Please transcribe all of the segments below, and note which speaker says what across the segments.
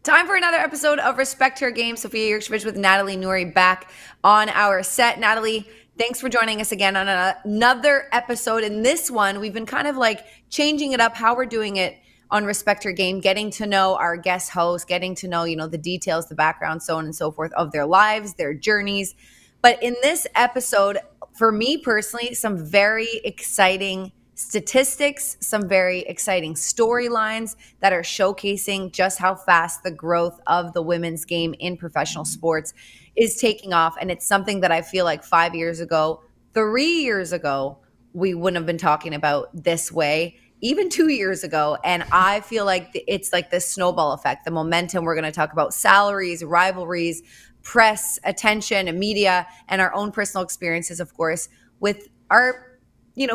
Speaker 1: Time for another episode of Respect Her Game. Sophia Jurksztowicz with Natalie Noury back on our set. Natalie, thanks for joining us again on another episode. In this one, we've been kind of like changing it up, how we're doing it on Respect Her Game, getting to know our guest host, getting to know, the details, the background, so on and so forth of their lives, their journeys. But in this episode, for me personally, some very exciting statistics, some very exciting storylines that are showcasing just how fast the growth of the women's game in professional sports is taking off. And it's something that I feel like 5 years ago, 3 years ago, we wouldn't have been talking about this way, even 2 years ago. And I feel like it's like this snowball effect, the momentum. We're going to talk about salaries, rivalries, press, attention, and media, and our own personal experiences, of course, with our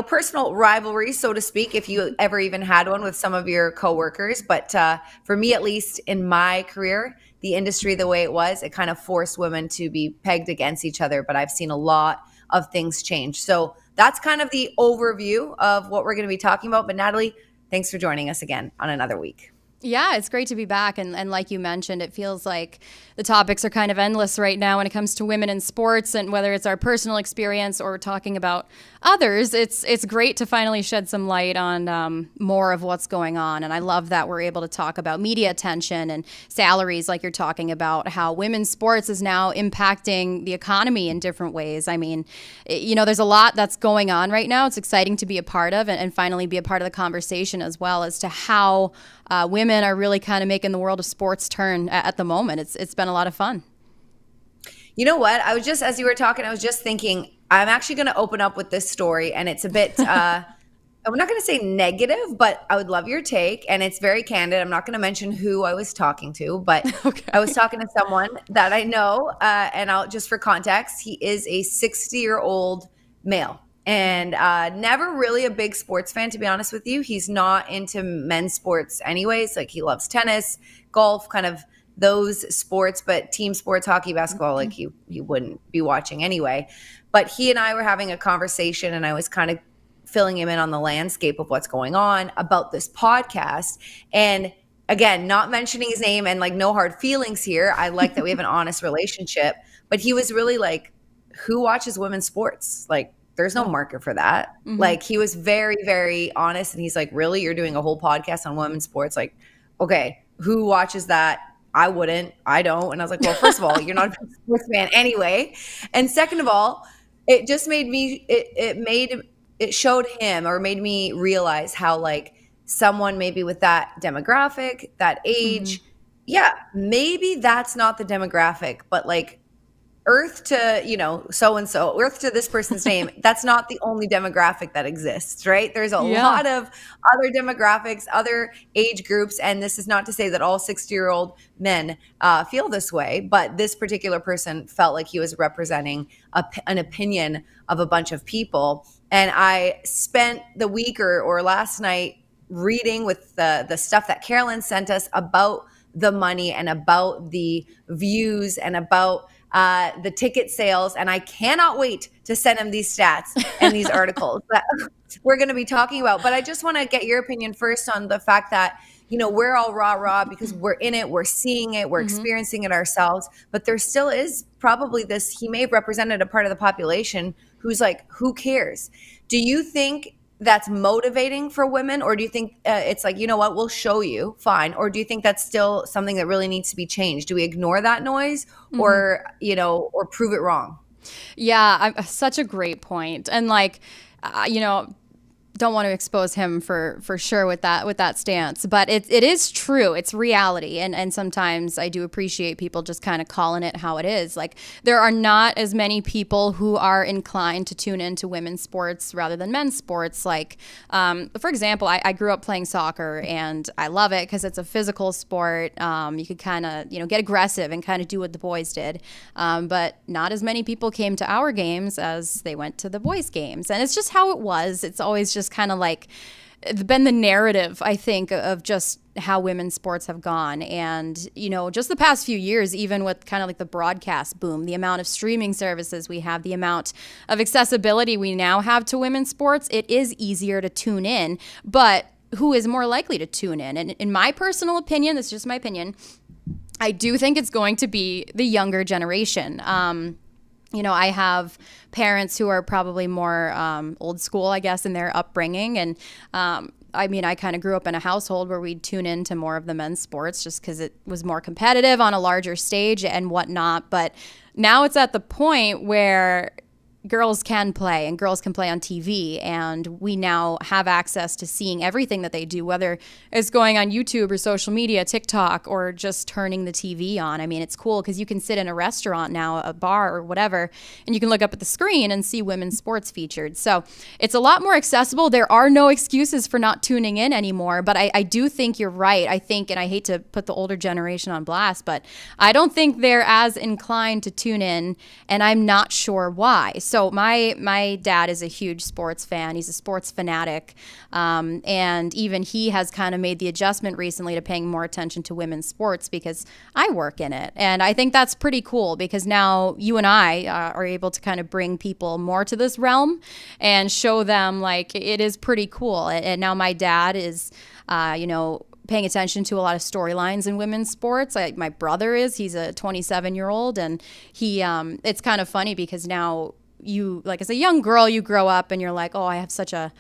Speaker 1: personal rivalry, so to speak, if you ever even had one with some of your coworkers. But for me, at least in my career, the industry, the way it was, it kind of forced women to be pegged against each other. But I've seen a lot of things change. So that's kind of the overview of what we're going to be talking about. But Natalie, thanks for joining us again on another week.
Speaker 2: Yeah, it's great to be back. And like you mentioned, it feels like the topics are kind of endless right now when it comes to women in sports, and whether it's our personal experience or talking about others, it's great to finally shed some light on more of what's going on. And I love that we're able to talk about media attention and salaries, like you're talking about, how women's sports is now impacting the economy in different ways. I mean, there's a lot that's going on right now. It's exciting to be a part of and finally be a part of the conversation as well as to how women are really kind of making the world of sports turn at the moment. It's been a lot of fun.
Speaker 1: You know what? I was just, as you were talking, I was just thinking, I'm actually going to open up with this story, and it's a bit, I'm not going to say negative, but I would love your take, and it's very candid. I'm not going to mention who I was talking to, but okay. I was talking to someone that I know, and I'll just for context, he is a 60-year-old male. And never really a big sports fan, to be honest with you. He's not into men's sports anyways. Like, he loves tennis, golf, kind of those sports, but team sports, hockey, basketball, like he wouldn't be watching anyway. But he and I were having a conversation, and I was kind of filling him in on the landscape of what's going on about this podcast. And again, not mentioning his name and like no hard feelings here. I like that we have an honest relationship. But he was really like, who watches women's sports? Like, there's no market for that. Mm-hmm. Like, he was very, very honest. And he's like, really? You're doing a whole podcast on women's sports? Like, okay, who watches that? I wouldn't. I don't. And I was like, well, first of all, you're not a sports fan anyway. And second of all, it just made me, it showed him, or made me realize how, like, someone maybe with that demographic, that age, yeah, maybe that's not the demographic, but like, Earth to, so-and-so, Earth to this person's name, that's not the only demographic that exists, right? There's a lot of other demographics, other age groups, and this is not to say that all 60-year-old men feel this way, but this particular person felt like he was representing an opinion of a bunch of people. And I spent the week or last night reading with the stuff that Carolyn sent us about the money and about the views and about the ticket sales, and I cannot wait to send him these stats and these articles that we're going to be talking about. But I just want to get your opinion first on the fact that, we're all rah because we're in it, we're seeing it, we're experiencing it ourselves, but there still is probably this, he may have represented a part of the population who's like, who cares? Do you think that's motivating for women, or do you think it's like, you know what, we'll show you, fine? Or do you think that's still something that really needs to be changed? Do we ignore that noise or prove it wrong?
Speaker 2: Yeah, such a great point. And like, don't want to expose him for sure with that stance, but it is true. It's reality. And sometimes I do appreciate people just kind of calling it how it is. Like, there are not as many people who are inclined to tune into women's sports rather than men's sports. Like, for example, I grew up playing soccer, and I love it because it's a physical sport. You could kind of, get aggressive and kind of do what the boys did. But not as many people came to our games as they went to the boys' games. And it's just how it was. It's always just kind of like been the narrative, I think, of just how women's sports have gone. And, just the past few years, even with kind of like the broadcast boom, the amount of streaming services we have, the amount of accessibility we now have to women's sports, it is easier to tune in. But who is more likely to tune in? And in my personal opinion, this is just my opinion, I do think it's going to be the younger generation. I have parents who are probably more old school, I guess, in their upbringing. And I kind of grew up in a household where we'd tune into more of the men's sports just because it was more competitive on a larger stage and whatnot. But now it's at the point where girls can play and girls can play on TV, and we now have access to seeing everything that they do, whether it's going on YouTube or social media, TikTok, or just turning the TV on. I mean, it's cool because you can sit in a restaurant now, a bar or whatever, and you can look up at the screen and see women's sports featured. So it's a lot more accessible. There are no excuses for not tuning in anymore, but I do think you're right. I think, and I hate to put the older generation on blast, but I don't think they're as inclined to tune in, and I'm not sure why. So my dad is a huge sports fan. He's a sports fanatic. And even he has kind of made the adjustment recently to paying more attention to women's sports because I work in it. And I think that's pretty cool because now you and I are able to kind of bring people more to this realm and show them like it is pretty cool. And now my dad is, paying attention to a lot of storylines in women's sports. Like my brother he's a 27-year-old, and he, it's kind of funny because now you, like as a young girl, you grow up and you're like, oh, I have such a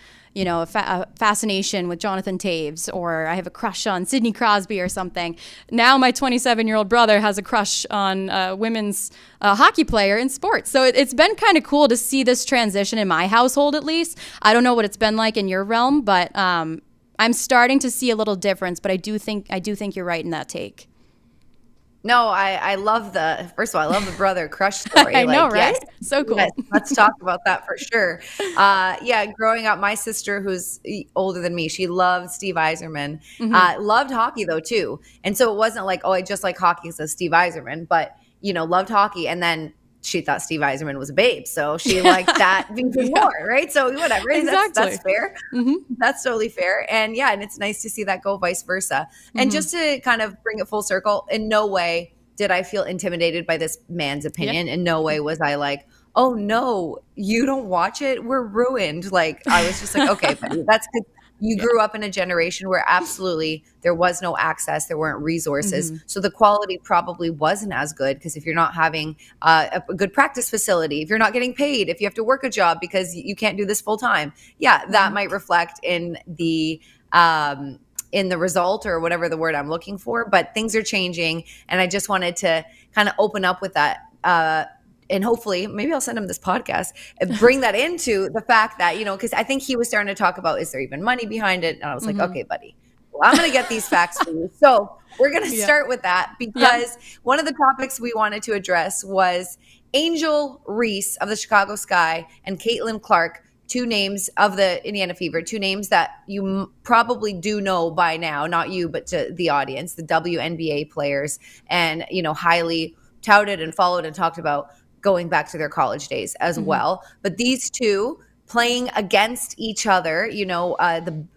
Speaker 2: fascination with Jonathan Taves, or I have a crush on Sidney Crosby or something. Now my 27-year-old brother has a crush on a women's hockey player in sports. So it's been kind of cool to see this transition in my household, at least. I don't know what it's been like in your realm, but I'm starting to see a little difference. But I do think you're right in that take.
Speaker 1: No, I love first of all, I love the brother crush story.
Speaker 2: I know, right? Yes,
Speaker 1: so cool. Yes, let's talk about that for sure. Growing up, my sister, who's older than me, she loved Steve Yzerman. Loved hockey though too. And so it wasn't like, oh, I just like hockey because of Steve Yzerman, but loved hockey. And then she thought Steve Yzerman was a babe. So she liked that even more, right? So whatever.
Speaker 2: Exactly.
Speaker 1: That's fair. That's totally fair. And and it's nice to see that go vice versa. And just to kind of bring it full circle, in no way did I feel intimidated by this man's opinion. In no way was I like, oh no, you don't watch it? We're ruined. Like I was just like, okay, buddy, that's good. You grew up in a generation where absolutely there was no access, there weren't resources. So the quality probably wasn't as good because if you're not having a good practice facility, if you're not getting paid, if you have to work a job because you can't do this full time, that might reflect in the result or whatever the word I'm looking for. But things are changing, and I just wanted to kind of open up with that. And hopefully, maybe I'll send him this podcast and bring that into the fact that, because I think he was starting to talk about, is there even money behind it? And I was like, okay, buddy, well, I'm going to get these facts for you. So we're going to start with that because one of the topics we wanted to address was Angel Reese of the Chicago Sky and Clark, two names of the Indiana Fever, two names that you probably do know by now, not you, but to the audience, the WNBA players, and, highly touted and followed and talked about going back to their college days as well. But these two playing against each other,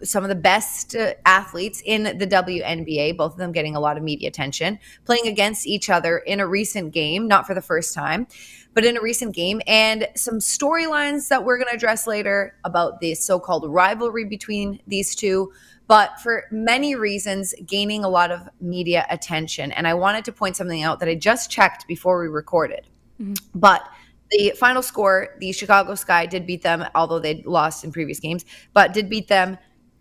Speaker 1: some of the best athletes in the WNBA, both of them getting a lot of media attention, playing against each other in a recent game, not for the first time, but in a recent game, and some storylines that we're going to address later about the so-called rivalry between these two, but for many reasons gaining a lot of media attention. And I wanted to point something out that I just checked before we recorded. But the final score, the Chicago Sky did beat them, although they'd lost in previous games, but did beat them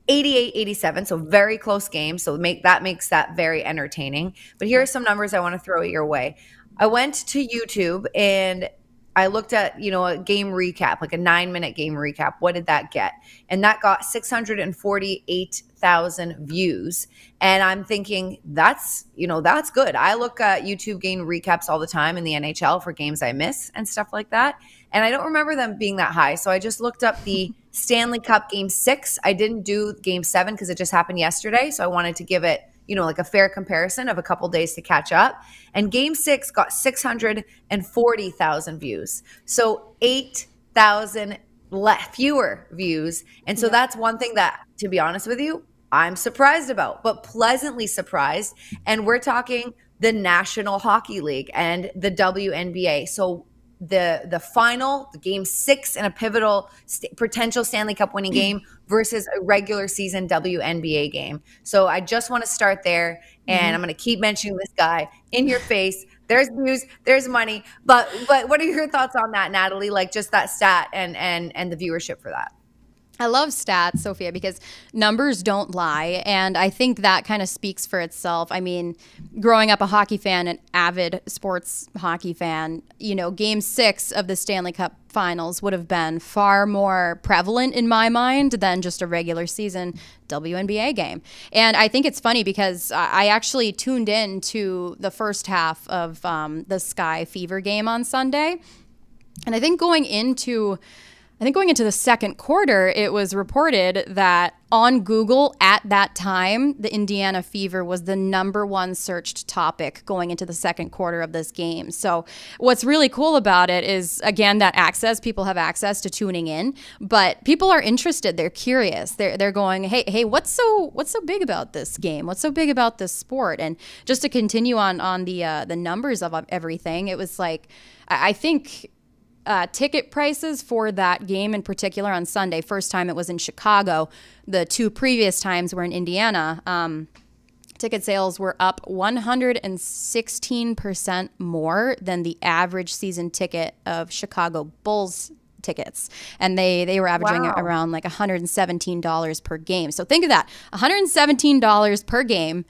Speaker 1: 88-87, so very close game. So that makes that very entertaining. But here are some numbers I want to throw your way. I went to YouTube and I looked at, a game recap, like a 9-minute game recap. What did that get? And that got 648,000 views. And I'm thinking that's good. I look at YouTube game recaps all the time in the NHL for games I miss and stuff like that. And I don't remember them being that high. So I just looked up the Stanley Cup Game 6. I didn't do Game 7 because it just happened yesterday. So I wanted to give it, like a fair comparison of a couple days to catch up. And Game 6 got 640,000 views. So 8,000 fewer views. And so that's one thing that, to be honest with you, I'm surprised about, but pleasantly surprised. And we're talking the National Hockey League and the WNBA. So the final, the Game 6 in a pivotal potential Stanley Cup winning game versus a regular season WNBA game. So I just want to start there and I'm going to keep mentioning this guy in your face. There's views, there's money. But what are your thoughts on that, Natalie? Like just that stat and the viewership for that?
Speaker 2: I love stats, Sophia, because numbers don't lie. And I think that kind of speaks for itself. I mean, growing up a hockey fan, an avid sports hockey fan, game 6 of the Stanley Cup finals would have been far more prevalent in my mind than just a regular season WNBA game. And I think it's funny because I actually tuned in to the first half of the Sky Fever game on Sunday. And I think going into the second quarter, it was reported that on Google at that time, the Indiana Fever was the #1 searched topic going into the second quarter of this game. So what's really cool about it is, again, that people have access to tuning in, but people are interested. They're curious. They're going, hey, what's so big about this game? What's so big about this sport? And just to continue on the numbers of everything, it was like, I think ticket prices for that game in particular on Sunday, first time it was in Chicago, the 2 previous times were in Indiana, ticket sales were up 116% more than the average season ticket of Chicago Bulls tickets. And they were averaging around like $117 per game. So think of that, $117 per game,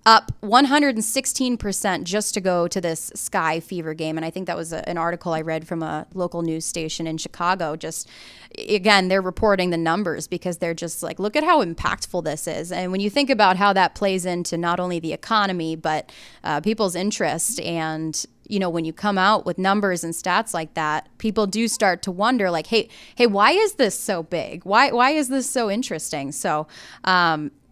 Speaker 2: up 116% just to go to this Sky Fever game. And I think that was an article I read from a local news station in Chicago. Just, again, they're reporting the numbers because they're just like, look at how impactful this is. And when you think about how that plays into not only the economy, but people's interest, and when you come out with numbers and stats like that, people do start to wonder, like, hey, why is this so big? Why is this so interesting? So,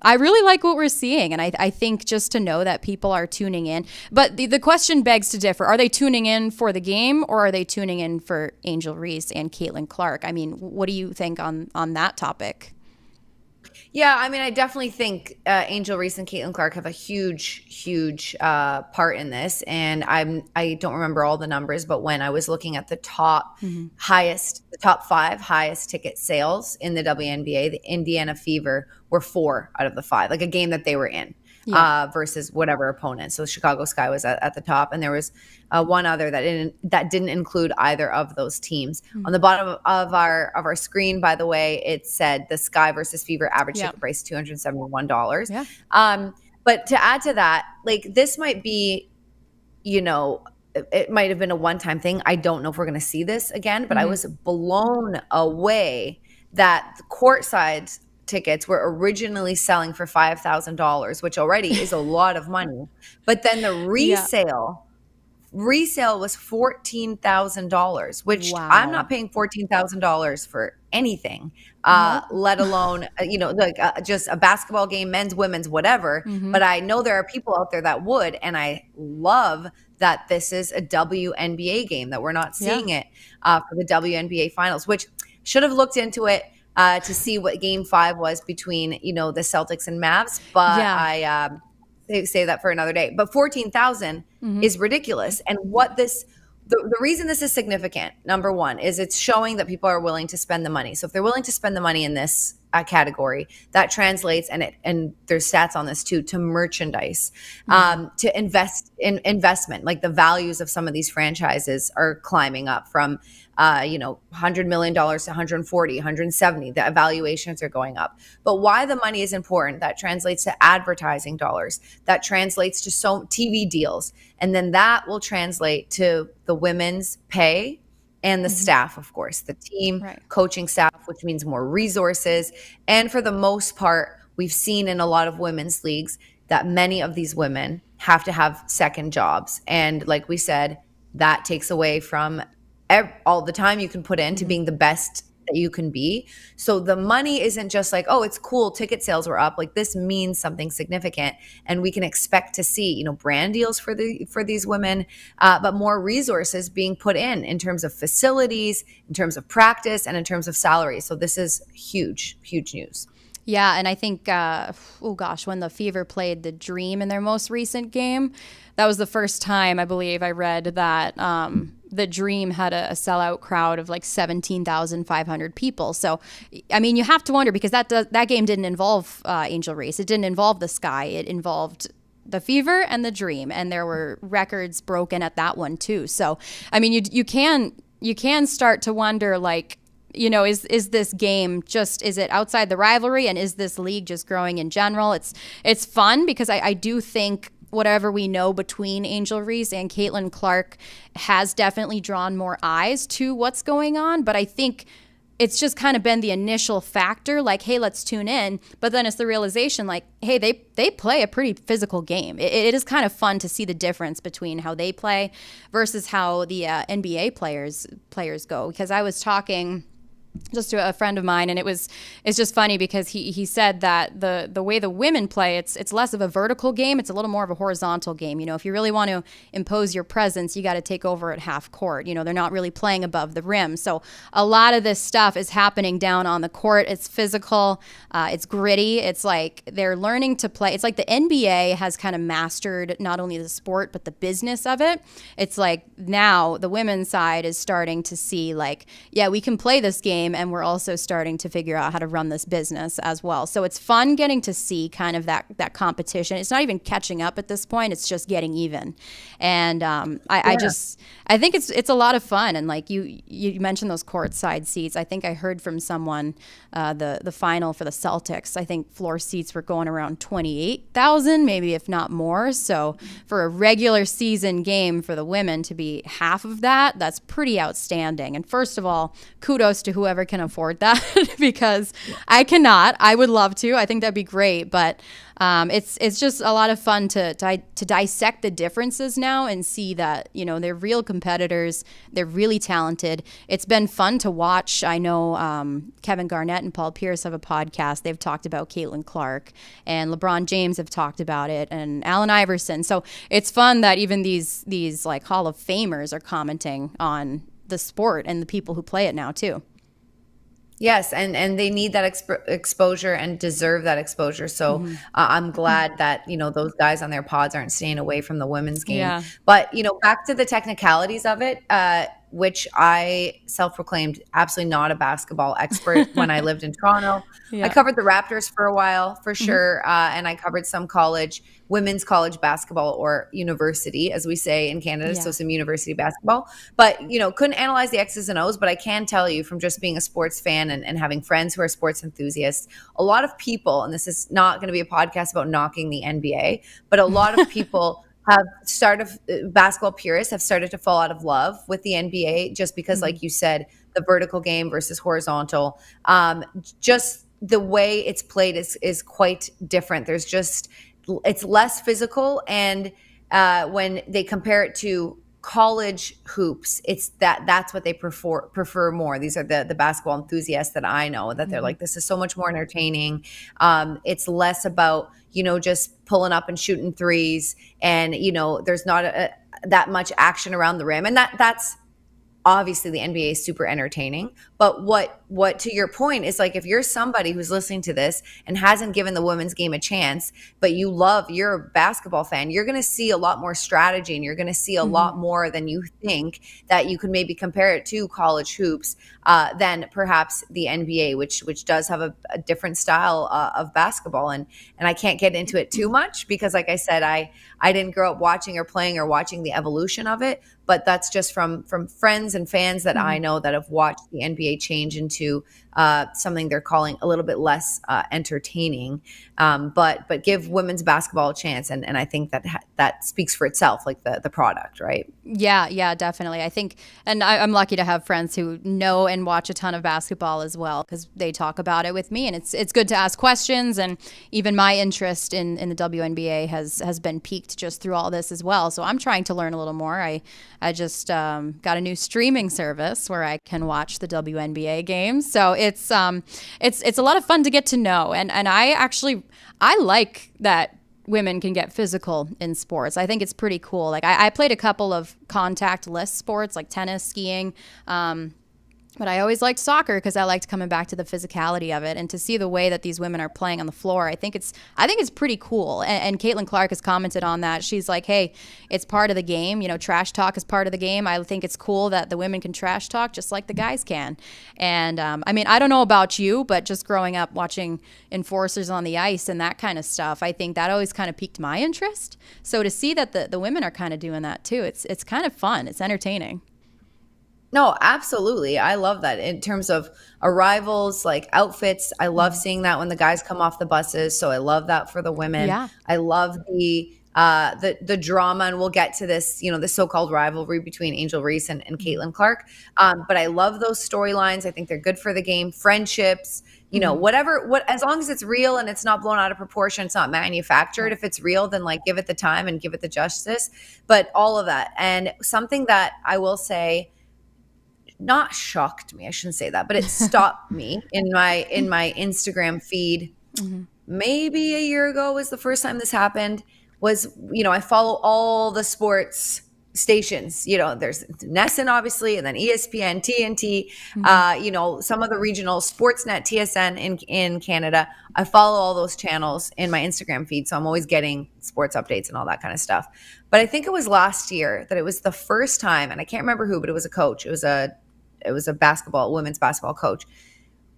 Speaker 2: I really like what we're seeing, and I think just to know that people are tuning in. But the question begs to differ. Are they tuning in for the game, or are they tuning in for Angel Reese and Clark? I mean, what do you think on that topic?
Speaker 1: Yeah, I mean, I definitely think Angel Reese and Clark have a huge part in this. And I don't remember all the numbers, but when I was looking at the top the top 5 highest ticket sales in the WNBA, the Indiana Fever were 4 out of the 5, like a game that they were in. Versus whatever opponent. So Chicago Sky was at the top, and there was one other that didn't include either of those teams. On the bottom of our screen, by the way, it said the Sky versus Fever average ticket price $271.
Speaker 2: Yeah.
Speaker 1: But to add to that, like, this might be, it might have been a one-time thing. I don't know if we're going to see this again, but I was blown away that the courtside tickets were originally selling for $5,000, which already is a lot of money. But then the resale was $14,000, which I'm not paying $14,000 for anything, let alone, just a basketball game, men's, women's, whatever. But I know there are people out there that would, and I love that this is a WNBA game, that we're not seeing it for the WNBA finals, which should have looked into it to see what game 5 was between, the Celtics and Mavs. But I say that for another day. But 14,000 is ridiculous. And the reason this is significant, number one, is it's showing that people are willing to spend the money. So if they're willing to spend the money in this category, that translates, and there's stats on this too, to merchandise, to investment. Like the values of some of these franchises are climbing up from $100 million to 140, 170. The evaluations are going up. But why the money is important, that translates to advertising dollars. That translates to TV deals. And then that will translate to the women's pay and the staff, of course, the team, coaching staff, which means more resources. And for the most part, we've seen in a lot of women's leagues that many of these women have to have second jobs. And like we said, that takes away from all the time you can put into being the best that you can be. So the money isn't just like, oh, it's cool, ticket sales were up. Like, this means something significant, and we can expect to see, brand deals for these women, but more resources being put in terms of facilities, in terms of practice, and in terms of salary. So this is huge news.
Speaker 2: Yeah, and I think, when the Fever played the Dream in their most recent game, that was the first time, I believe, I read that the Dream had a sellout crowd of like 17,500 people. So, I mean, you have to wonder, because that game didn't involve Angel Reese. It didn't involve the Sky. It involved the Fever and the Dream, and there were records broken at that one too. So, I mean, you can start to wonder, like, you know, is this game just, is it outside the rivalry, and is this league just growing in general? It's fun because I do think whatever we know between Angel Reese and Caitlin Clark has definitely drawn more eyes to what's going on. But I think it's just kind of been the initial factor, like, hey, let's tune in. But then it's the realization, like, hey, they play a pretty physical game. It is kind of fun to see the difference between how they play versus how the NBA players go. Because I was talking just to a friend of mine, and it's just funny because he said that the way the women play, it's less of a vertical game, it's a little more of a horizontal game. You know, if you really want to impose your presence, you got to take over at half court. You know, they're not really playing above the rim. So a lot of this stuff is happening down on the court. It's physical, it's gritty. It's like they're learning to play. It's like the NBA has kind of mastered not only the sport but the business of it. It's like now the women's side is starting to see, like, yeah, we can play this game, and we're also starting to figure out how to run this business as well. So it's fun getting to see kind of that competition. It's not even catching up at this point. It's just getting even. And I think it's a lot of fun. And like you mentioned those courtside seats. I think I heard from someone the final for the Celtics, I think floor seats were going around 28,000, maybe if not more. So for a regular season game for the women to be half of that, that's pretty outstanding. And first of all, kudos to whoever can afford that because I cannot. I would love to. I think that'd be great, but it's just a lot of fun to dissect the differences now and see that, you know, they're real competitors. They're really talented. It's been fun to watch. I know Kevin Garnett and Paul Pierce have a podcast. They've talked about Caitlin Clark, and LeBron James have talked about it, and Allen Iverson. So it's fun that even these like Hall of Famers are commenting on the sport and the people who play it now too.
Speaker 1: Yes, and they need that exposure and deserve that exposure. So I'm glad that, you know, those guys on their pods aren't staying away from the women's game.
Speaker 2: Yeah.
Speaker 1: But, you know, back to the technicalities of it, which I self-proclaimed absolutely not a basketball expert when I lived in Toronto.
Speaker 2: Yeah.
Speaker 1: I covered the Raptors for a while, for sure, and I covered some women's college basketball, or university, as we say in Canada, so some university basketball. But, you know, couldn't analyze the X's and O's, but I can tell you from just being a sports fan and having friends who are sports enthusiasts, a lot of people, and this is not going to be a podcast about knocking the NBA, but a lot of people basketball purists have started to fall out of love with the NBA just because, like you said, the vertical game versus horizontal, just the way it's played is quite different. It's less physical, and when they compare it to college hoops, it's that's what they prefer more. These are the basketball enthusiasts that I know, that they're like, this is so much more entertaining. It's less about, you know, just pulling up and shooting threes, and, you know, there's not that much action around the rim, and that's obviously the NBA is super entertaining. But what to your point is, like, if you're somebody who's listening to this and hasn't given the women's game a chance, but you're a basketball fan, you're going to see a lot more strategy, and you're going to see a lot more than you think, that you could maybe compare it to college hoops than perhaps the NBA, which does have a different style of basketball. And I can't get into it too much because, like I said, I didn't grow up watching or playing or watching the evolution of it, but that's just from friends and fans that I know that have watched the NBA change into something they're calling a little bit less entertaining, but give women's basketball a chance, and I think that speaks for itself, like the product, right?
Speaker 2: Yeah, definitely. I think, and I'm lucky to have friends who know and watch a ton of basketball as well, because they talk about it with me, and it's good to ask questions. And even my interest in the WNBA has been piqued just through all this as well. So I'm trying to learn a little more. I just got a new streaming service where I can watch the WNBA games. So it's a lot of fun to get to know, and I like that women can get physical in sports. I think it's pretty cool. Like I played a couple of contact-less sports like tennis, skiing, But I always liked soccer because I liked coming back to the physicality of it, and to see the way that these women are playing on the floor. I think it's pretty cool. And Caitlin Clark has commented on that. She's like, "Hey, it's part of the game. You know, trash talk is part of the game. I think it's cool that the women can trash talk just like the guys can." And I mean, I don't know about you, but just growing up watching enforcers on the ice and that kind of stuff, I think that always kind of piqued my interest. So to see that the women are kind of doing that too, it's kind of fun. It's entertaining.
Speaker 1: No, absolutely. I love that in terms of arrivals, like outfits. I love seeing that when the guys come off the buses. So I love that for the women.
Speaker 2: Yeah.
Speaker 1: I love the drama, and we'll get to this, you know, the so-called rivalry between Angel Reese and Caitlin Clark. But I love those storylines. I think they're good for the game. Friendships, you know, as long as it's real and it's not blown out of proportion, it's not manufactured. If it's real, then like give it the time and give it the justice. But all of that. And something that I will say, not shocked me, I shouldn't say that, but it stopped me in my Instagram feed. Maybe a year ago was the first time this happened. Was, you know, I follow all the sports stations. You know, there's NESN obviously, and then ESPN, TNT, you know, some of the regional Sportsnet, TSN in Canada. I follow all those channels in my Instagram feed, so I'm always getting sports updates and all that kind of stuff. But I think it was last year that it was the first time, and I can't remember who, but it was a coach. It was a women's basketball coach,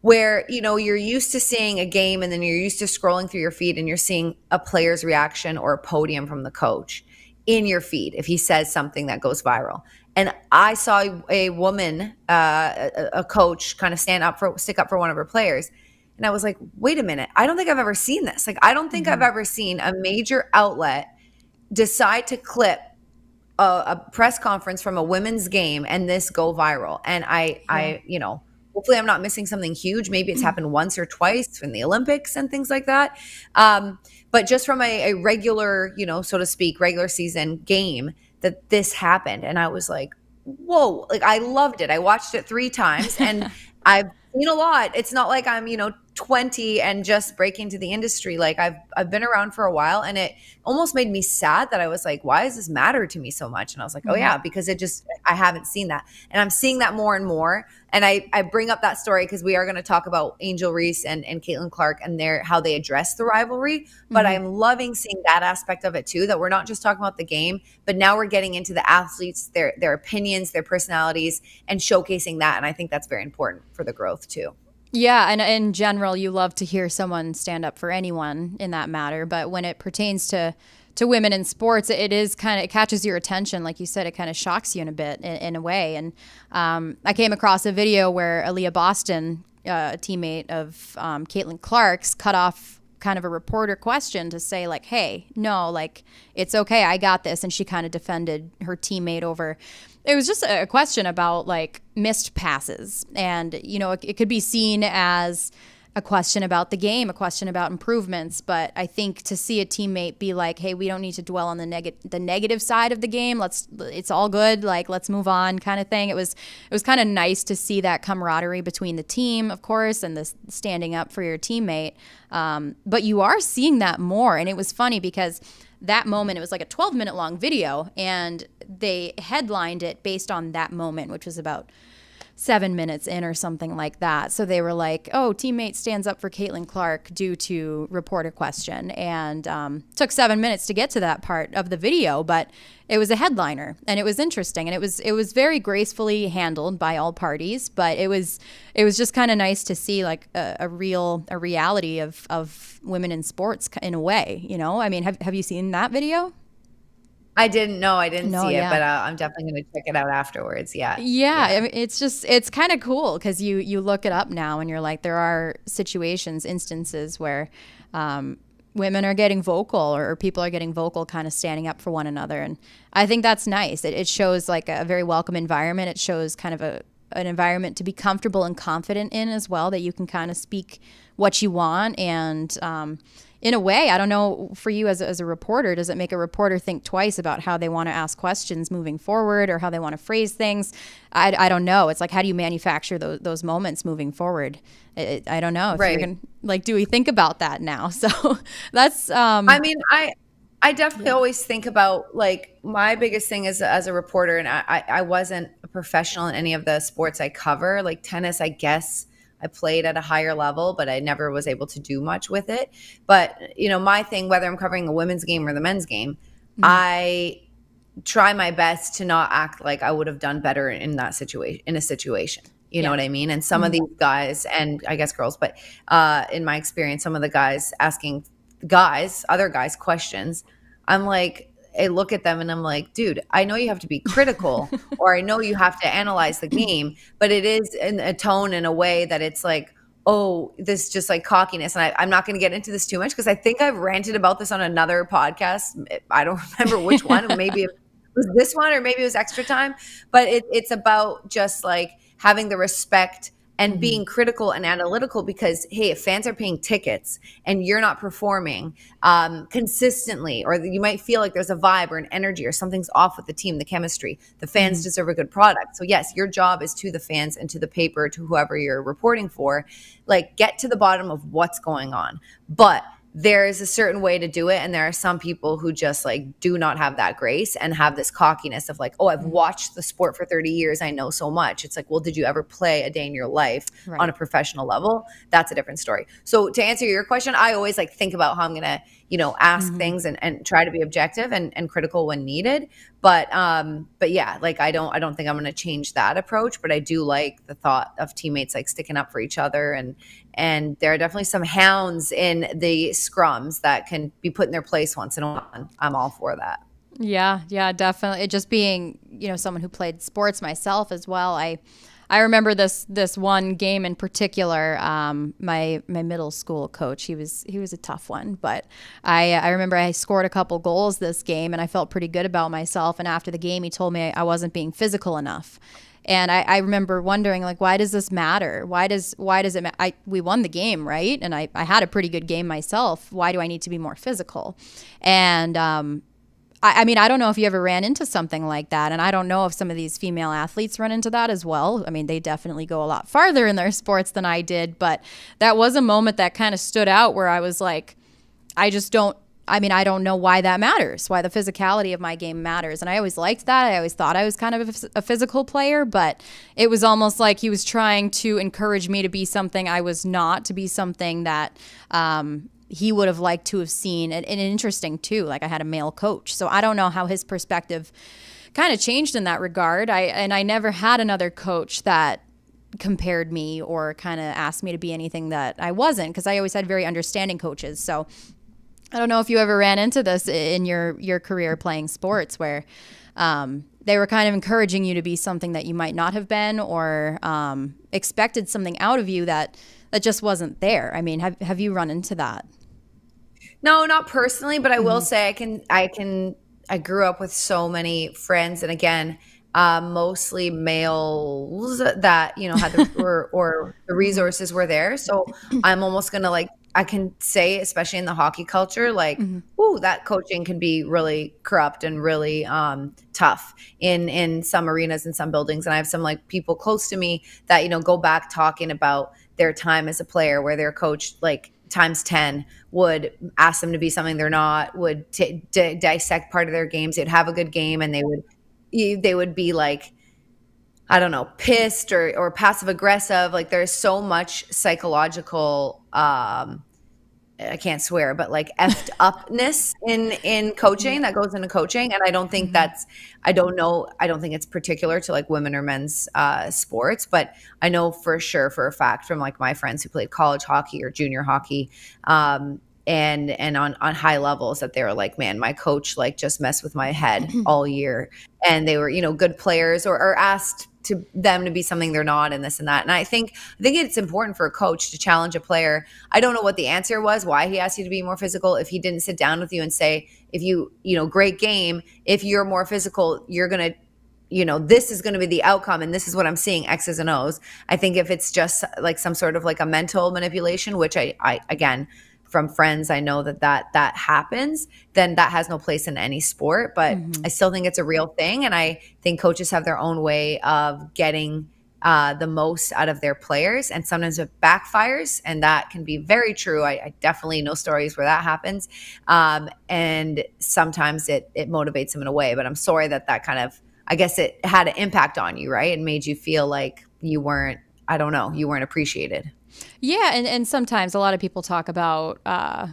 Speaker 1: where, you know, you're used to seeing a game and then you're used to scrolling through your feed and you're seeing a player's reaction or a podium from the coach in your feed if he says something that goes viral. And I saw a woman, a coach, kind of stick up for one of her players. And I was like, wait a minute, I don't think I've ever seen this. Like, I don't think I've ever seen a major outlet decide to clip a press conference from a women's game and this go viral. And I, you know, hopefully I'm not missing something huge. Maybe it's happened once or twice in the Olympics and things like that. But just from a regular, you know, so to speak, regular season game, that this happened. And I was like, whoa, like I loved it. I watched it 3 times and I've seen a lot. It's not like I'm, you know, 20 and just breaking into the industry. Like I've been around for a while, and it almost made me sad that I was like, why does this matter to me so much? And I was like, oh yeah, because I haven't seen that. And I'm seeing that more and more. And I bring up that story because we are going to talk about Angel Reese and Caitlin Clark and how they address the rivalry. But I'm loving seeing that aspect of it too, that we're not just talking about the game, but now we're getting into the athletes, their opinions, their personalities, and showcasing that. And I think that's very important for the growth too.
Speaker 2: Yeah, and in general, you love to hear someone stand up for anyone in that matter. But when it pertains to women in sports, it catches your attention. Like you said, it kind of shocks you in a way. And I came across a video where Aaliyah Boston, a teammate of Caitlin Clark's, cut off kind of a reporter question to say like, hey, no, like it's okay, I got this. And she kind of defended her teammate over. It was just a question about like missed passes. And, you know, it could be seen as a question about the game, a question about improvements. But I think to see a teammate be like, hey, we don't need to dwell on the negative side of the game. It's all good. Like, let's move on kind of thing. It was kind of nice to see that camaraderie between the team, of course, and the standing up for your teammate. But you are seeing that more. And it was funny because that moment, it was like a 12-minute long video, and they headlined it based on that moment, which was about 7 minutes in or something like that. So they were like, oh, teammate stands up for Caitlin Clark due to reporter question. And took 7 minutes to get to that part of the video, but it was a headliner, and it was interesting. And it was very gracefully handled by all parties, but it was just kind of nice to see like a reality of women in sports in a way, you know? I mean, have you seen that video?
Speaker 1: I didn't see it, but I'm definitely going to check it out afterwards. Yeah.
Speaker 2: I mean, it's kind of cool because you look it up now and you're like, there are instances where women are getting vocal, or people are getting vocal, kind of standing up for one another. And I think that's nice. It shows like a very welcome environment. It shows kind of an environment to be comfortable and confident in as well, that you can kind of speak what you want. And in a way, I don't know, for you as a reporter, does it make a reporter think twice about how they want to ask questions moving forward, or how they want to phrase things? I don't know. It's like, how do you manufacture those moments moving forward? I don't know. If you're gonna, like, do we think about that now? So that's.
Speaker 1: I mean, I definitely always think about, like, my biggest thing as a reporter, and I wasn't a professional in any of the sports I cover. Like tennis, I guess I played at a higher level, but I never was able to do much with it. But, my thing, whether I'm covering the women's game or the men's game, I try my best to not act like I would have done better in that situation, in a situation. You know what I mean? And some of these guys, and I guess girls, but in my experience, some of the guys asking other guys questions, I'm like, I look at them and I'm like, dude, I know you have to be critical or I know you have to analyze the game, but it is in a tone in a way that it's like, oh, this just like cockiness. And I'm not going to get into this too much because I think I've ranted about this on another podcast. I don't remember which one. Maybe it was this one or maybe it was Extra Time. But it's about just like having the respect and being critical and analytical because, hey, if fans are paying tickets and you're not performing consistently, or you might feel like there's a vibe or an energy or something's off with the team, the chemistry, the fans deserve a good product. So yes, your job is to the fans and to the paper, to whoever you're reporting for, like get to the bottom of what's going on. But there is a certain way to do it. And there are some people who just like do not have that grace and have this cockiness of like, oh, I've watched the sport for 30 years. I know so much. It's like, well, did you ever play a day in your life on a professional level? That's a different story. So to answer your question, I always like think about how I'm going to, ask things and try to be objective and critical when needed. But yeah, like I don't think I'm going to change that approach, but I do like the thought of teammates like sticking up for each other. And there are definitely some hounds in the scrums that can be put in their place once in a while. I'm all for that.
Speaker 2: Yeah, definitely. It just being, someone who played sports myself as well. I remember this one game in particular. My middle school coach, he was a tough one, but I remember I scored a couple goals this game and I felt pretty good about myself. And after the game, he told me I wasn't being physical enough. And I remember wondering, like, why does this matter? Why does it matter? We won the game, right? And I had a pretty good game myself. Why do I need to be more physical? And I mean, I don't know if you ever ran into something like that. And I don't know if some of these female athletes run into that as well. I mean, they definitely go a lot farther in their sports than I did. But that was a moment that kind of stood out where I was like, I don't know why that matters, why the physicality of my game matters. And I always liked that. I always thought I was kind of a physical player, but it was almost like he was trying to encourage me to be something I was not, to be something that he would have liked to have seen. And interesting too, like I had a male coach. So I don't know how his perspective kind of changed in that regard. I never had another coach that compared me or kind of asked me to be anything that I wasn't, because I always had very understanding coaches. So I don't know if you ever ran into this in your career playing sports where they were kind of encouraging you to be something that you might not have been, or expected something out of you that just wasn't there. I mean, have you run into that?
Speaker 1: No, not personally, but I will say I grew up with so many friends, and again, mostly males that, had or the resources were there. So I'm almost going to I can say, especially in the hockey culture, ooh, that coaching can be really corrupt and really tough in some arenas and some buildings. And I have some people close to me that, go back talking about their time as a player where their coach, times 10 would ask them to be something they're not, would dissect part of their games. They'd have a good game and they would be I don't know, pissed or passive aggressive. There's so much psychological, I can't swear, but effed upness in coaching that goes into coaching. And I don't think I don't think it's particular to women or men's sports, but I know for sure, for a fact from my friends who played college hockey or junior hockey, and on high levels, that they were like, man, my coach just messed with my head all year. And they were, good players or asked to them to be something they're not, and this and that. And I think it's important for a coach to challenge a player. I don't know what the answer was, why he asked you to be more physical. If he didn't sit down with you and say, if you great game, if you're more physical, you're going to, this is going to be the outcome. And this is what I'm seeing, X's and O's. I think if it's just some sort of a mental manipulation, which I again, from friends, I know that happens, then that has no place in any sport. But I still think it's a real thing. And I think coaches have their own way of getting the most out of their players. And sometimes it backfires, and that can be very true. I definitely know stories where that happens. And sometimes it motivates them in a way. But I'm sorry that kind of I guess it had an impact on you, right? It made you feel like you weren't, I don't know, you weren't appreciated.
Speaker 2: Yeah, and sometimes a lot of people talk about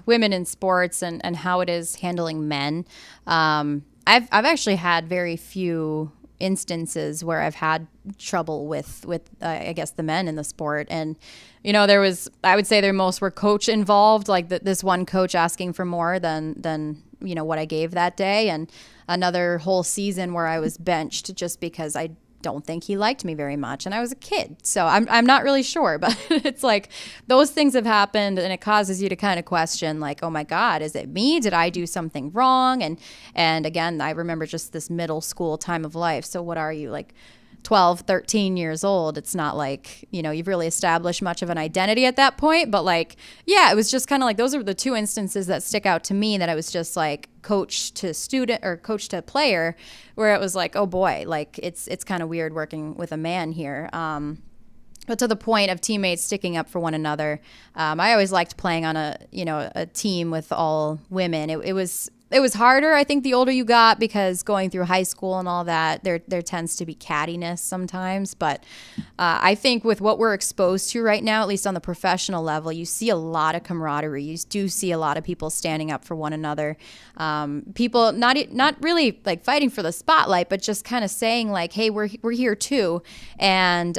Speaker 2: women in sports and how it is handling men. I've actually had very few instances where I've had trouble with I guess the men in the sport. And there was, I would say there most were coach involved, like this one coach asking for more than what I gave that day, and another whole season where I was benched just because I don't think he liked me very much, and I was a kid, so I'm not really sure. But it's like those things have happened, and it causes you to kind of question, like, oh my God, is it me? Did I do something wrong? And again, I remember just this middle school time of life. So what are you, like 12, 13 years old? It's not like, you've really established much of an identity at that point. But like, yeah, it was just kind of like, those are the two instances that stick out to me, that I was just like coach to student or coach to player, where it was like, oh boy, like it's kind of weird working with a man here. But to the point of teammates sticking up for one another, I always liked playing on a team with all women. It was harder, I think, the older you got, because going through high school and all that, there tends to be cattiness sometimes. But I think with what we're exposed to right now, at least on the professional level, you see a lot of camaraderie. You do see a lot of people standing up for one another. People not really like fighting for the spotlight, but just kind of saying like, hey, we're here too. And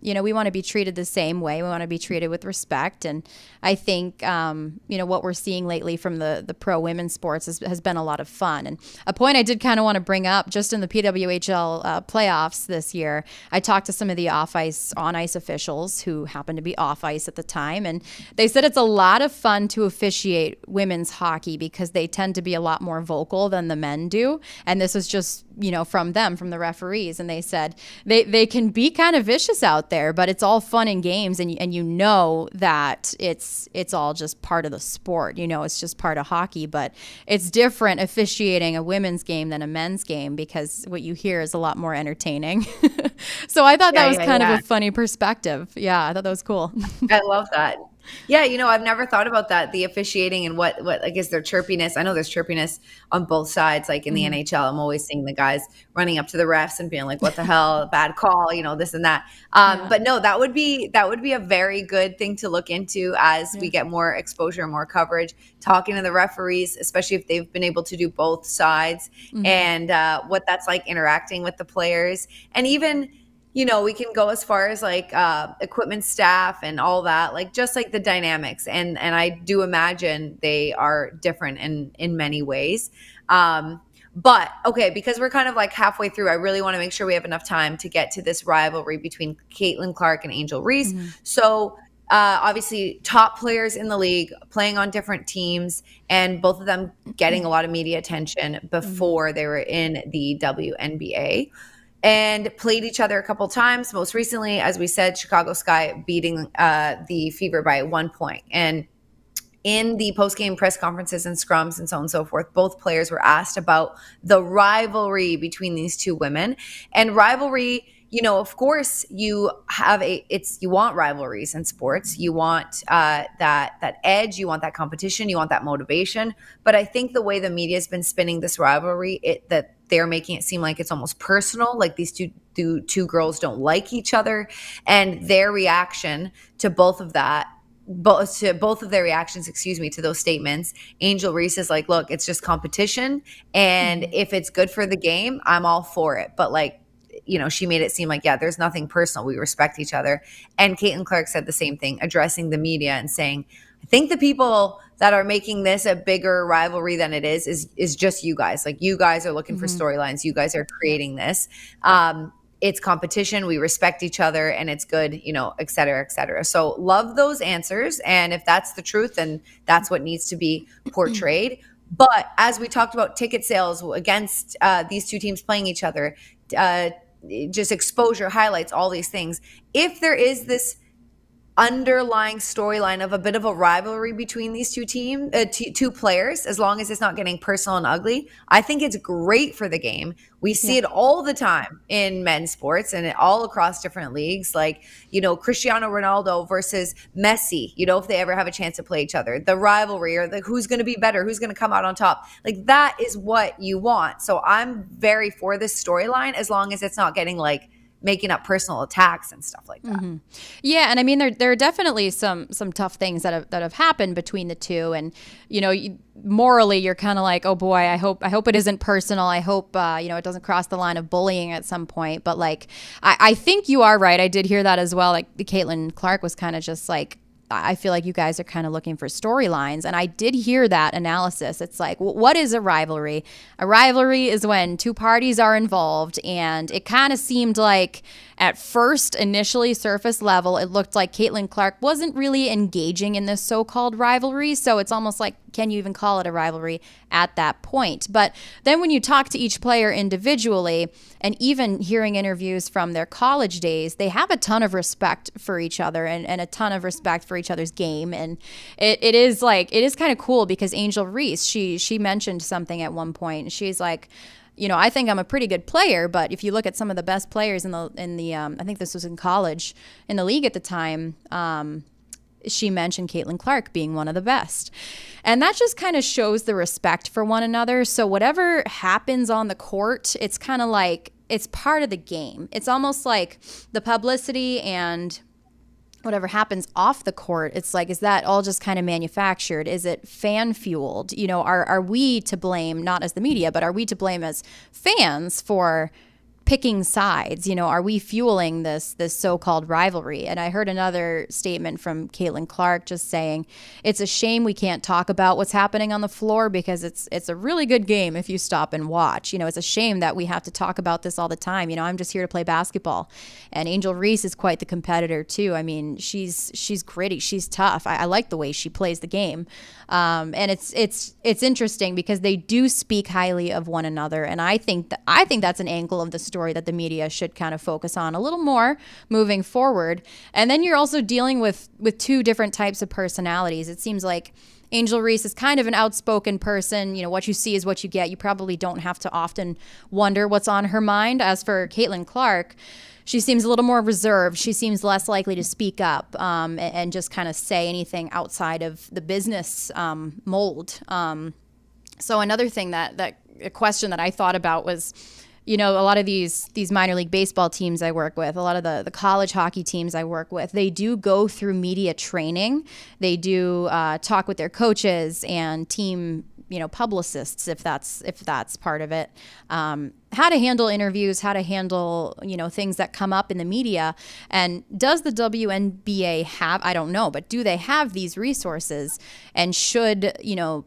Speaker 2: we want to be treated the same way. We want to be treated with respect. And I think, what we're seeing lately from the pro women's sports has been a lot of fun. And a point I did kind of want to bring up, just in the PWHL playoffs this year, I talked to some of the on-ice officials who happened to be off-ice at the time. And they said it's a lot of fun to officiate women's hockey because they tend to be a lot more vocal than the men do. And this is just, from the referees. And they said they can be kind of vicious out there, but it's all fun and games, and that it's all just part of the sport. It's just part of hockey. But it's different officiating a women's game than a men's game, because what you hear is a lot more entertaining. So I thought that was kind of a funny perspective. Yeah, I thought that was cool.
Speaker 1: I love that. Yeah, I've never thought about that, the officiating and what like is there chirpiness. I know there's chirpiness on both sides. Like in the NHL, I'm always seeing the guys running up to the refs and being like, what the hell, bad call, this and that. But no, that would be a very good thing to look into as we get more exposure, more coverage, talking to the referees, especially if they've been able to do both sides, and what that's like interacting with the players. And even we can go as far as like equipment staff and all that, like just like the dynamics. And I do imagine they are different in many ways. But okay, because we're kind of like halfway through, I really want to make sure we have enough time to get to this rivalry between Clark and Angel Reese. So obviously top players in the league playing on different teams, and both of them getting a lot of media attention before they were in the WNBA. And played each other a couple times. Most recently, as we said, Chicago Sky beating the Fever by 1 point. And in the post-game press conferences and scrums and so on and so forth, both players were asked about the rivalry between these two women. And rivalry, of course, you want rivalries in sports. You want that edge. You want that competition. You want that motivation. But I think the way the media has been spinning this rivalry, that they're making it seem like it's almost personal, like these two girls don't like each other, and their reaction to both of that. Both of their reactions, to those statements. Angel Reese is like, look, it's just competition. And if it's good for the game, I'm all for it. But like, she made it seem like, yeah, there's nothing personal. We respect each other. And Clark said the same thing, addressing the media and saying, I think the people that are making this a bigger rivalry than it is just you guys. Like, you guys are looking for storylines. You guys are creating this. It's competition. We respect each other, and it's good, et cetera, et cetera. So love those answers. And if that's the truth, then that's what needs to be portrayed. But as we talked about ticket sales against these two teams playing each other, just exposure, highlights, all these things. If there is this underlying storyline of a bit of a rivalry between these two players, as long as it's not getting personal and ugly, I think it's great for the game. We see it all the time in men's sports and all across different leagues, like, Cristiano Ronaldo versus Messi, if they ever have a chance to play each other, the rivalry, or the who's going to be better, who's going to come out on top. Like, that is what you want. So I'm very for this storyline, as long as it's not getting like making up personal attacks and stuff like that.
Speaker 2: Mm-hmm. Yeah, and I mean there are definitely some tough things that have happened between the two, and morally you're kind of like, oh boy, I hope it isn't personal. I hope it doesn't cross the line of bullying at some point. But like, I think you are right. I did hear that as well. Like, Caitlin Clark was kind of just like, I feel like you guys are kind of looking for storylines. And I did hear that analysis. It's like, what is a rivalry? A rivalry is when two parties are involved. And it kind of seemed like at first, initially, surface level, it looked like Caitlin Clark wasn't really engaging in this so-called rivalry. So it's almost like, can you even call it a rivalry at that point? But then when you talk to each player individually, and even hearing interviews from their college days, they have a ton of respect for each other and a ton of respect for each other's game. And it is kind of cool, because Angel Reese, she mentioned something at one point. She's like, I think I'm a pretty good player, but if you look at some of the best players in the I think this was in college, in the league at the time, she mentioned Caitlin Clark being one of the best. And that just kind of shows the respect for one another. So whatever happens on the court, it's kind of like, it's part of the game. It's almost like the publicity and whatever happens off the court, it's like, is that all just kind of manufactured? Is it fan fueled? Are we to blame, not as the media, but are we to blame as fans for picking sides? Are we fueling this so-called rivalry? And I heard another statement from Caitlin Clark just saying, it's a shame we can't talk about what's happening on the floor, because it's a really good game if you stop and watch. It's a shame that we have to talk about this all the time. I'm just here to play basketball. And Angel Reese is quite the competitor too. I mean, she's gritty, she's tough. I like the way she plays the game. And it's interesting because they do speak highly of one another. And I think that's an angle of the story that the media should kind of focus on a little more moving forward. And then you're also dealing with two different types of personalities. It seems like Angel Reese is kind of an outspoken person. What you see is what you get. You probably don't have to often wonder what's on her mind. As for Caitlin Clark, she seems a little more reserved. She seems less likely to speak up and just kind of say anything outside of the business mold. So another thing that a question that I thought about was, a lot of these minor league baseball teams I work with, a lot of the college hockey teams I work with, they do go through media training. They do talk with their coaches and team, publicists, if that's part of it. How to handle interviews, how to handle, things that come up in the media. And does the WNBA have, I don't know, but do they have these resources? And should,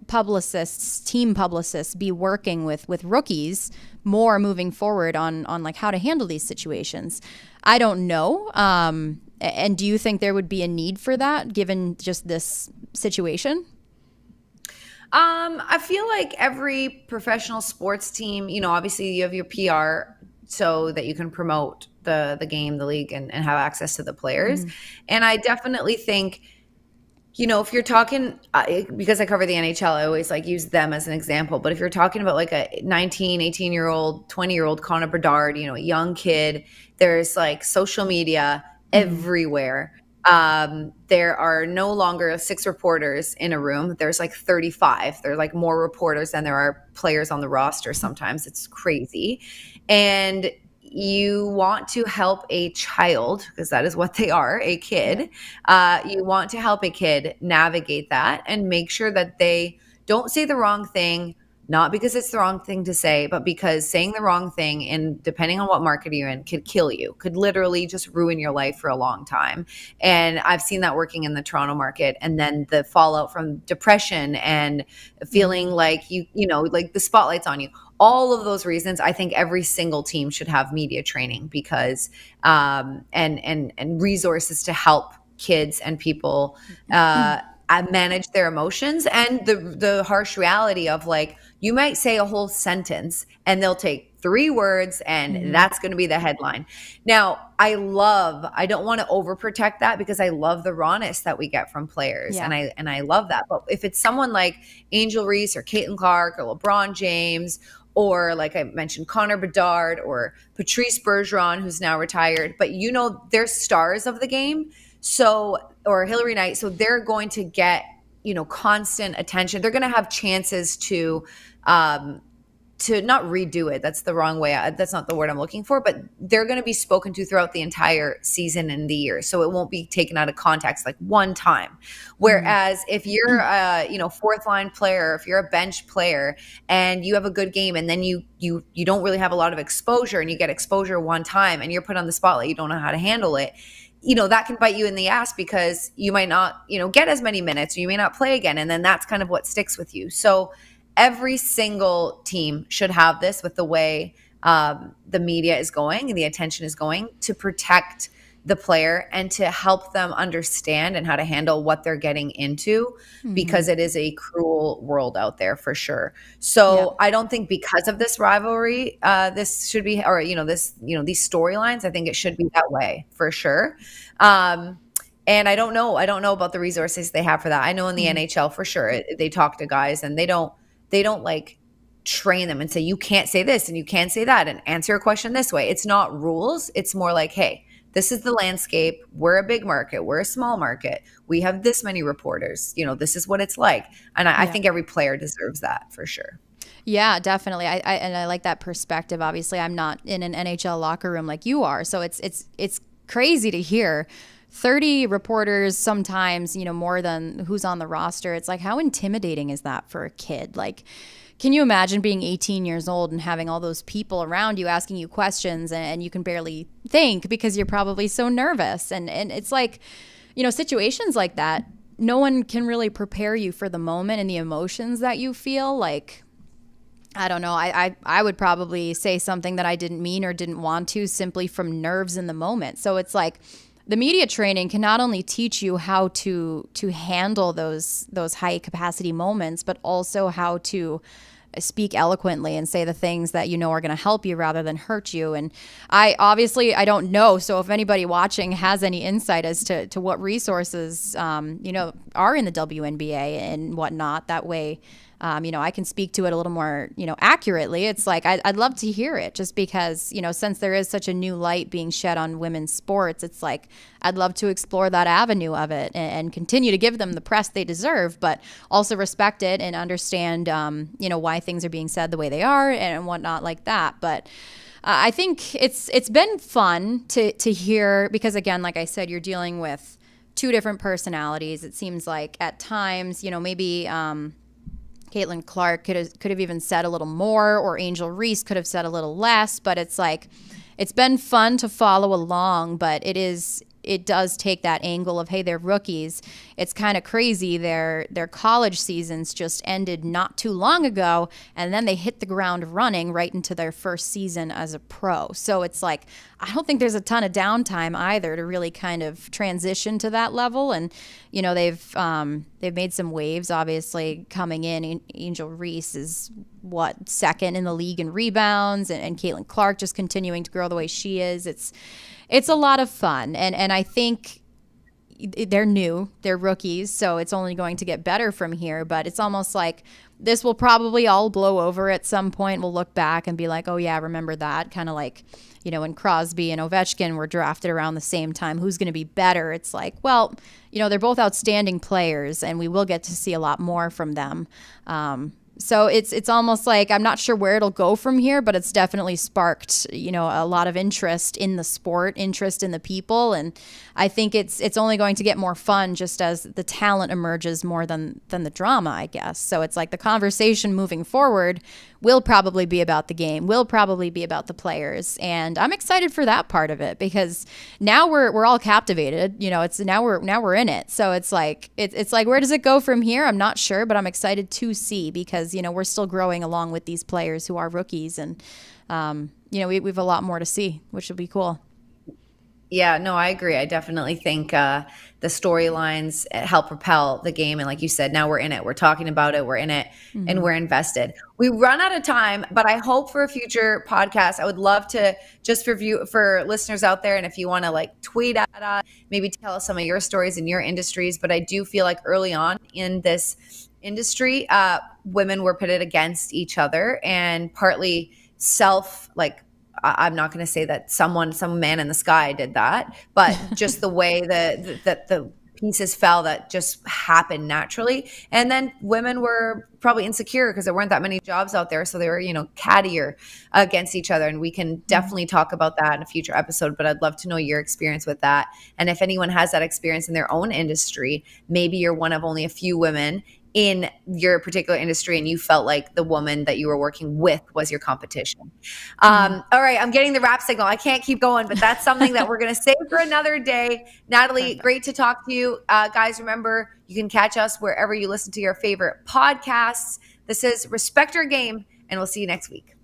Speaker 2: publicists, team publicists be working with rookies more moving forward on like how to handle these situations? I don't know. And do you think there would be a need for that given just this situation?
Speaker 1: I feel like every professional sports team, obviously you have your PR so that you can promote the game, the league, and have access to the players. Mm-hmm. And I definitely think, if you're talking, because I cover the NHL, I always use them as an example. But if you're talking about like a 19, 18-year-old, 20-year-old Connor Bedard, a young kid, there's social media everywhere. There are no longer 6 reporters in a room. There's 35. There are more reporters than there are players on the roster. Sometimes it's crazy. And you want to help a child, because that is what they are, a kid. You want to help a kid navigate that and make sure that they don't say the wrong thing, not because it's the wrong thing to say, but because saying the wrong thing, and depending on what market you're in, could kill you, could literally just ruin your life for a long time. And I've seen that working in the Toronto market. And then the fallout from depression and feeling like like the spotlight's on you. All of those reasons, I think every single team should have media training, because and resources to help kids and people manage their emotions, and the harsh reality of you might say a whole sentence and they'll take 3 words, and that's going to be the headline. Now, I don't want to overprotect that because I love the rawness that we get from players,
Speaker 2: Yeah.
Speaker 1: and I love that. But if it's someone like Angel Reese or Caitlin Clark or LeBron James, or like I mentioned, Connor Bedard or Patrice Bergeron, who's now retired, but they're stars of the game. So, or Hillary Knight, so they're going to get, constant attention. They're going to have chances to not redo it. That's the wrong way. That's not the word I'm looking for, but they're going to be spoken to throughout the entire season and the year. So it won't be taken out of context like one time. Whereas if you're a, fourth line player, if you're a bench player and you have a good game and then you don't really have a lot of exposure and you get exposure one time and you're put on the spotlight, you don't know how to handle it. That can bite you in the ass because you might not, get as many minutes, or you may not play again. And then that's kind of what sticks with you. So every single team should have this with the way the media is going and the attention is going, to protect the player and to help them understand and how to handle what they're getting into, because it is a cruel world out there for sure. So I don't think because of this rivalry, this should be, or, these storylines, I think it should be that way for sure. And I don't know about the resources they have for that. I know in the NHL for sure, they talk to guys and they don't like train them and say, you can't say this and you can't say that and answer a question this way. It's not rules. It's more like, hey, this is the landscape. We're a big market. We're a small market. We have this many reporters. This is what it's like. And I think every player deserves that for sure.
Speaker 2: Yeah, definitely. I like that perspective. Obviously, I'm not in an NHL locker room like you are. So it's crazy to hear 30 reporters, sometimes, more than who's on the roster. It's like, how intimidating is that for a kid? Like, can you imagine being 18 years old and having all those people around you asking you questions and you can barely think because you're probably so nervous? And it's like, situations like that, no one can really prepare you for the moment and the emotions that you feel. Like, I don't know. I would probably say something that I didn't mean or didn't want to, simply from nerves in the moment. So it's like, the media training can not only teach you how to handle those high capacity moments, but also how to speak eloquently and say the things that are going to help you rather than hurt you. And I don't know. So if anybody watching has any insight as to what resources, are in the WNBA and whatnot, that way, I can speak to it a little more, accurately. It's like, I'd love to hear it, just because, since there is such a new light being shed on women's sports, it's like, I'd love to explore that avenue of it and continue to give them the press they deserve, but also respect it and understand, why things are being said the way they are and whatnot like that. But I think it's been fun to hear, because again, like I said, you're dealing with two different personalities. It seems like at times, maybe, Caitlin Clark could have even said a little more, or Angel Reese could have said a little less, but it's like, it's been fun to follow along, but it does take that angle of, hey, they're rookies. It's kind of crazy. Their college seasons just ended not too long ago, and then they hit the ground running right into their first season as a pro. So it's like, I don't think there's a ton of downtime either to really kind of transition to that level. And they've made some waves, obviously, coming in. Angel Reese is second in the league in rebounds, and Caitlin Clark just continuing to grow the way she is. It's a lot of fun, and I think they're new, they're rookies, so it's only going to get better from here. But it's almost like this will probably all blow over at some point. We'll look back and be like, oh yeah, remember that? Kind of like, when Crosby and Ovechkin were drafted around the same time, who's going to be better? It's like, well, they're both outstanding players, and we will get to see a lot more from them. So it's almost like, I'm not sure where it'll go from here, but it's definitely sparked, a lot of interest in the sport, interest in the people. And I think it's only going to get more fun just as the talent emerges more than the drama, I guess. So it's like the conversation moving forward will probably be about the game, will probably be about the players. And I'm excited for that part of it, because now we're all captivated. It's now we're in it. So it's like, where does it go from here? I'm not sure, but I'm excited to see, because, we're still growing along with these players who are rookies, and, we have a lot more to see, which will be cool.
Speaker 1: Yeah, no, I agree. I definitely think the storylines help propel the game. And like you said, now we're in it. We're talking about it. We're in it and we're invested. We run out of time, but I hope for a future podcast, I would love to just for listeners out there. And if you want to like tweet at us, maybe tell us some of your stories in your industries. But I do feel like early on in this industry, women were pitted against each other and partly I'm not going to say that some man in the sky did that, but just the way that the pieces fell, that just happened naturally. And then women were probably insecure because there weren't that many jobs out there. So they were, cattier against each other. And we can definitely talk about that in a future episode, but I'd love to know your experience with that. And if anyone has that experience in their own industry, maybe you're one of only a few women in your particular industry and you felt like the woman that you were working with was your competition. All right, I'm getting the rap signal. I can't keep going, but that's something that we're going to save for another day. Natalie,
Speaker 2: Perfect.
Speaker 1: great to talk to you. Guys, remember, you can catch us wherever you listen to your favorite podcasts. This is Respect Your Game, and we'll see you next week.